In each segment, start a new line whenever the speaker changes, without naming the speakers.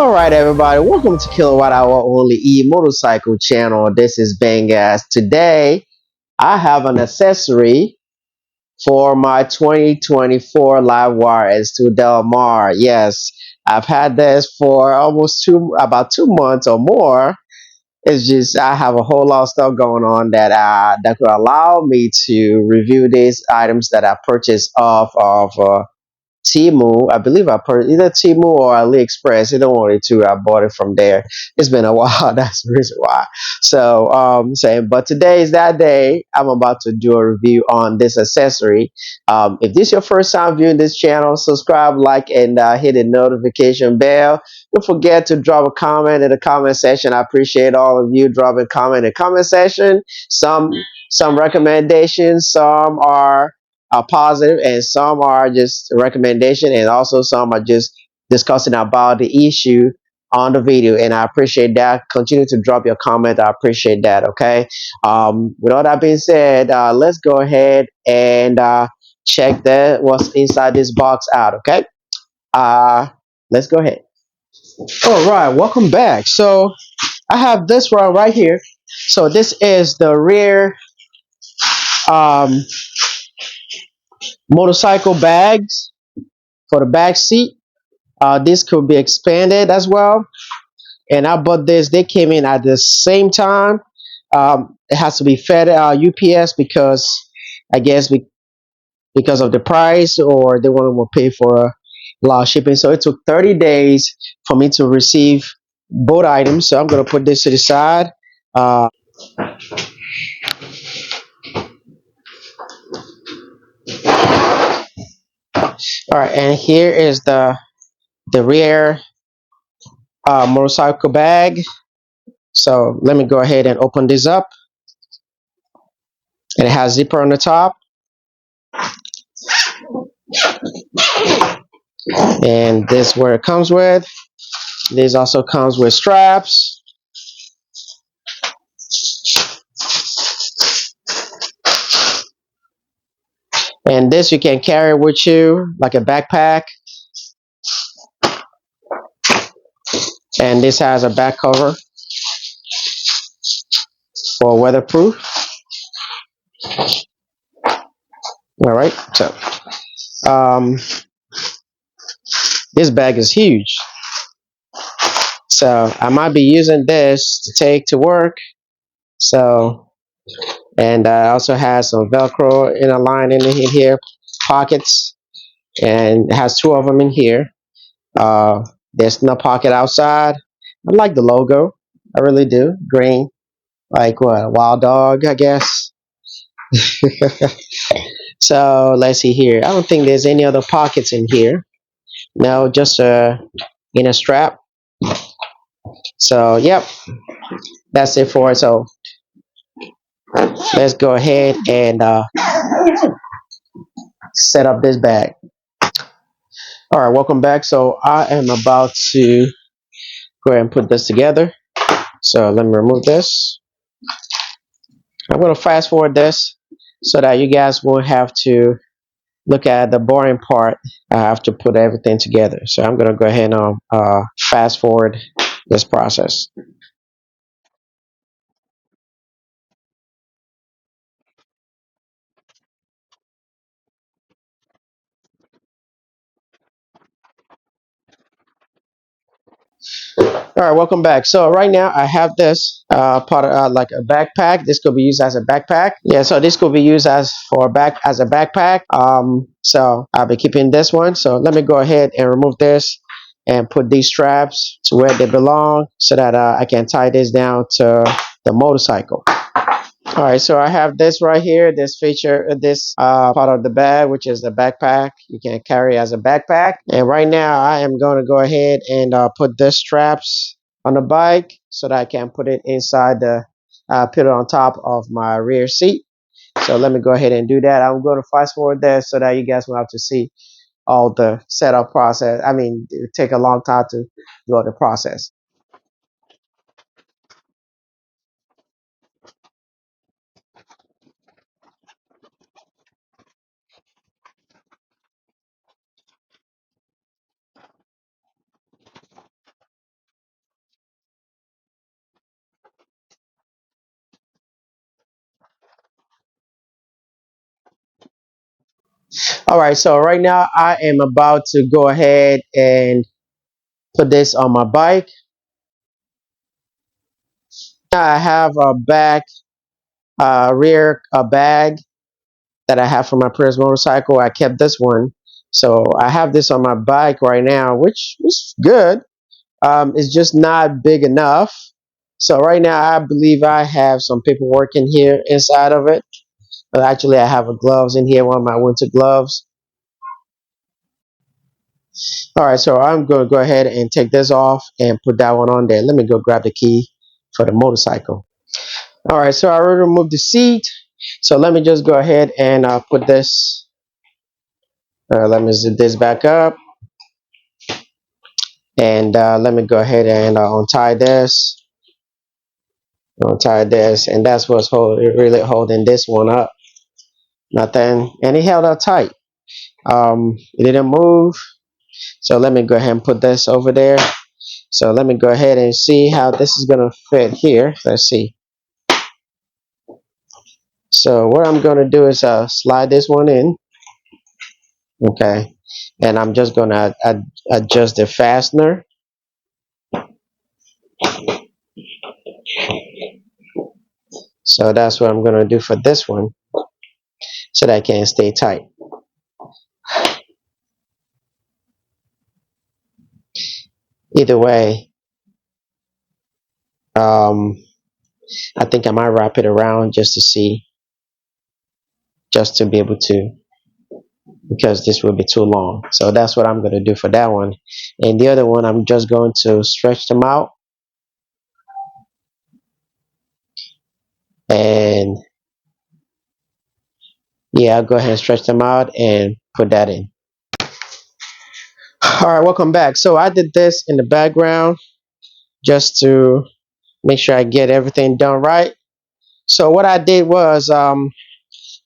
All right, everybody, welcome to Kilowatt Hour Only eMotorcycle channel. This is Bangas. Today, I have an accessory for my 2024 LiveWire S2 Del Mar. Yes, I've had this for about 2 months or more. It's just I have a whole lot of stuff going on that could allow me to review these items that I purchased off of Temu. I believe I purchased either Temu or AliExpress. Either one of the two. I bought it from there. It's been a while. That's the reason why. So, saying, but today is that day. I'm about to do a review on this accessory. If this is your first time viewing this channel, subscribe, like, and hit the notification bell. Don't forget to drop a comment in the comment section. I appreciate all of you dropping comment in the comment section. Some recommendations, some are positive, and some are just a recommendation, and also some are just discussing about the issue on the video. And I appreciate that. Continue to drop your comment. I appreciate that. Okay. With all that being said, let's go ahead and check that what's inside this box out. Okay. Uh, let's go ahead. All right. Welcome back. So I have this one right here. So this is the rear um, motorcycle bags for the back seat. This could be expanded as well. And I bought this. They came in at the same time. It has to be fed UPS because I guess because of the price, or they want to pay for a lot of shipping. So it took 30 days for me to receive both items. So I'm going to put this to the side. All right, and here is the rear motorcycle bag. So let me go ahead and open this up. And it has zipper on the top. And this is where it comes with. This also comes with straps. And this you can carry with you like a backpack. And this has a back cover for weatherproof. All right, so um, this bag is huge. So I might be using this to take to work. So, and also has some Velcro in a line in here, pockets, and it has two of them in here. There's no pocket outside. I like the logo. I really do. Green, like what? A wild dog, I guess. So let's see here. I don't think there's any other pockets in here. No, just a inner strap. So yep, that's it for it. So let's go ahead and set up this bag. All right, welcome back. So I am about to go ahead and put this together. So let me remove this. I'm going to fast forward this so that you guys won't have to look at the boring part. I have to put everything together. So I'm going to go ahead and fast forward this process. All right, welcome back. So right now I have this part like a backpack. This could be used as a backpack. Yeah, so this could be used as a backpack. So I'll be keeping this one. So let me go ahead and remove this and put these straps to where they belong so that I can tie this down to the motorcycle. All right, so I have this right here, this feature, this part of the bag, which is the backpack. You can carry as a backpack. And right now I am going to go ahead and put the straps on the bike so that I can put it inside put it on top of my rear seat. So let me go ahead and do that. I'm going to fast forward there so that you guys will have to see all the setup process. I mean, it would take a long time to go the process. All right, so right now I am about to go ahead and put this on my bike. I have a back rear bag that I have for my previous motorcycle. I kept this one, so I have this on my bike right now, which is good. It's just not big enough. So right now I believe I have some paperwork in here inside of it. Actually, I have a gloves in here, one of my winter gloves. All right, so I'm going to go ahead and take this off and put that one on there. Let me go grab the key for the motorcycle. All right, so I already removed the seat. So let me just go ahead and put this. Let me zip this back up. And let me go ahead and untie this. Untie this. And that's what's really holding this one up. Nothing. And it held up tight. It didn't move. So let me go ahead and put this over there. So let me go ahead and see how this is going to fit here. Let's see. So what I'm going to do is slide this one in. Okay. And I'm just going to adjust the fastener. So that's what I'm going to do for this one, so that I can stay tight. Either way, I think I might wrap it around just to see, just to be able to, because this will be too long. So that's what I'm going to do for that one. And the other one, I'm just going to stretch them out. And yeah, I'll go ahead and stretch them out and put that in. All right, welcome back. So I did this in the background just to make sure I get everything done right. So what I did was I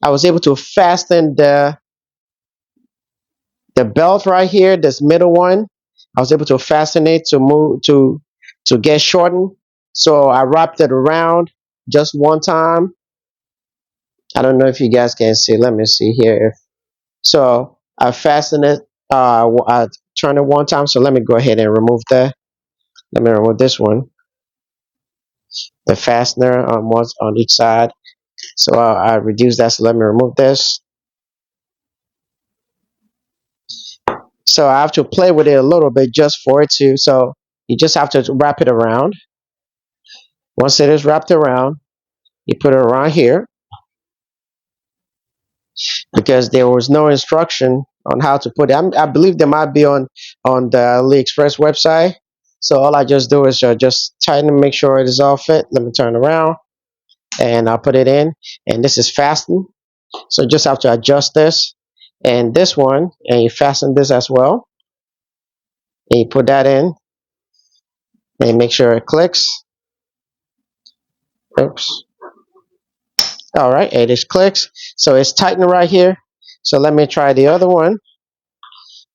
was able to fasten the belt right here, this middle one. I was able to fasten it to move to get shortened. So I wrapped it around just one time. I don't know if you guys can see. Let me see here. So I fastened it. I turned it one time. So let me go ahead and remove that. Let me remove this one. The fastener on each side. So I reduced that. So let me remove this. So I have to play with it a little bit just for it to. So you just have to wrap it around. Once it is wrapped around, you put it around here, because there was no instruction on how to put it. I believe there might be on the AliExpress website. So all I just do is just tighten and make sure it is all fit. Let me turn around and I'll put it in. And this is fastened. So you just have to adjust this and this one, and you fasten this as well. And you put that in and make sure it clicks. Oops. All right, it just clicks. So it's tightened right here. So let me try the other one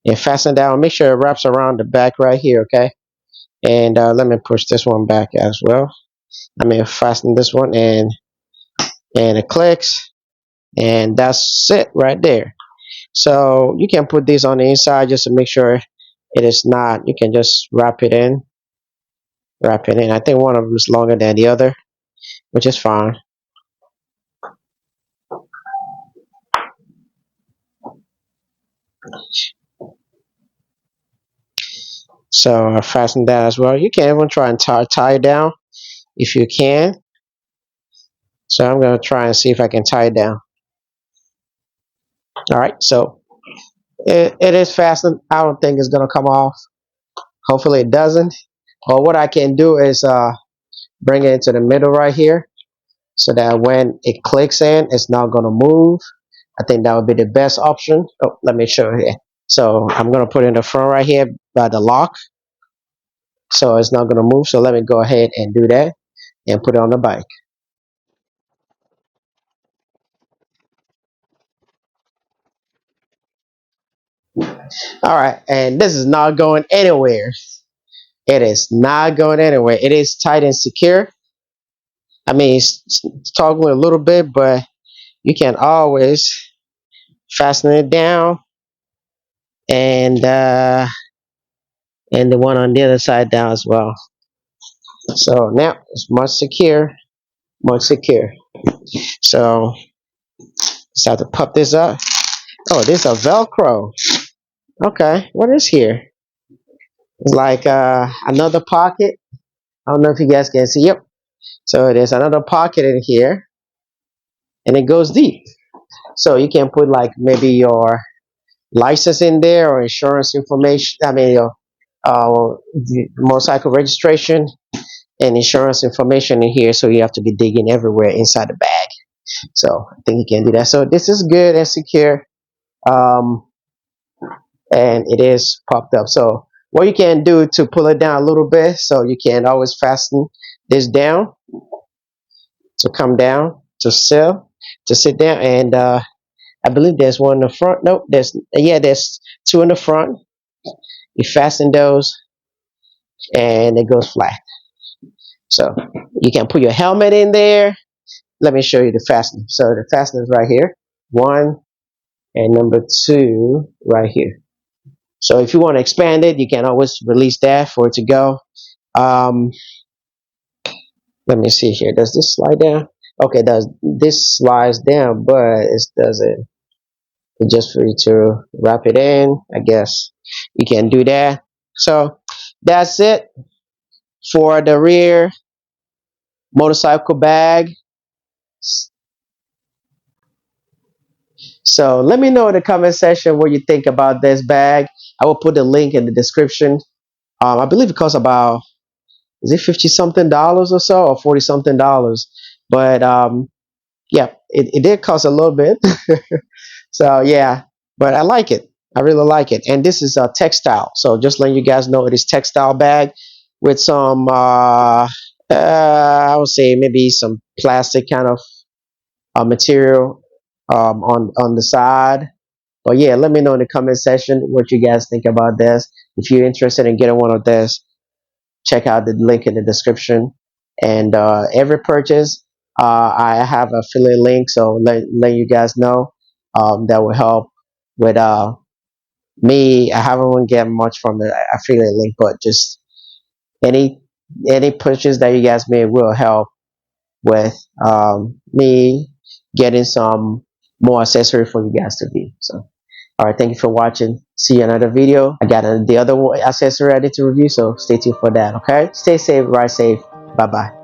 and fasten down. Make sure it wraps around the back right here, okay? And let me push this one back as well. I mean, fasten this one and it clicks, and that's it right there. So you can put these on the inside just to make sure it is not. You can just wrap it in. Wrap it in. I think one of them is longer than the other, which is fine. So I fasten that as well. You can even try and tie it down if you can. So I'm going to try and see if I can tie it down. All right, so it is fastened. I don't think it's going to come off. Hopefully it doesn't. Or what I can do is bring it into the middle right here, so that when it clicks in, it's not going to move. I think that would be the best option. Oh, let me show you here. So I'm going to put it in the front right here by the lock, so it's not going to move. So let me go ahead and do that and put it on the bike. All right, and this is not going anywhere. It is not going anywhere. It is tight and secure. I mean, it's toggling a little bit, but you can always fasten it down, and the one on the other side down as well. So now it's much secure, much secure. So just have to pop this up. Oh, this is a Velcro. Okay, what is here? It's like another pocket. I don't know if you guys can see. Yep. So there's another pocket in here, and it goes deep. So you can put like maybe your license in there or insurance information. I mean your the motorcycle registration and insurance information in here. So you have to be digging everywhere inside the bag. So I think you can do that. So this is good and secure. Um, and it is popped up. So what you can do to pull it down a little bit, so you can always fasten this down to come down to sit down, and I believe there's one in the front. Nope, there's two in the front. You fasten those, and it goes flat. So you can put your helmet in there. Let me show you the fastening. So the fastening is right here, one, and number two right here. So if you want to expand it, you can always release that for it to go. Let me see here. Does this slide down? Okay, this slides down, but it doesn't. It's just for you to wrap it in. I guess you can do that. So that's it for the rear motorcycle bag. So let me know in the comment section what you think about this bag. I will put the link in the description. I believe it costs about, is it 50 something dollars or so, or 40 something dollars? But yeah, it did cost a little bit. So yeah, but I like it. I really like it. And this is a textile. So just letting you guys know, it is textile bag with some I would say maybe some plastic kind of material on the side. But yeah, let me know in the comment section what you guys think about this. If you're interested in getting one of this, check out the link in the description. And every purchase, I have an affiliate link, so let you guys know. That will help with me. I haven't get much from the affiliate link, but just any purchase that you guys made will help with me getting some more accessory for you guys to be. So all right, thank you for watching. See you in another video. I got the other accessory I need to review, so stay tuned for that. Okay, stay safe, ride safe. Bye bye.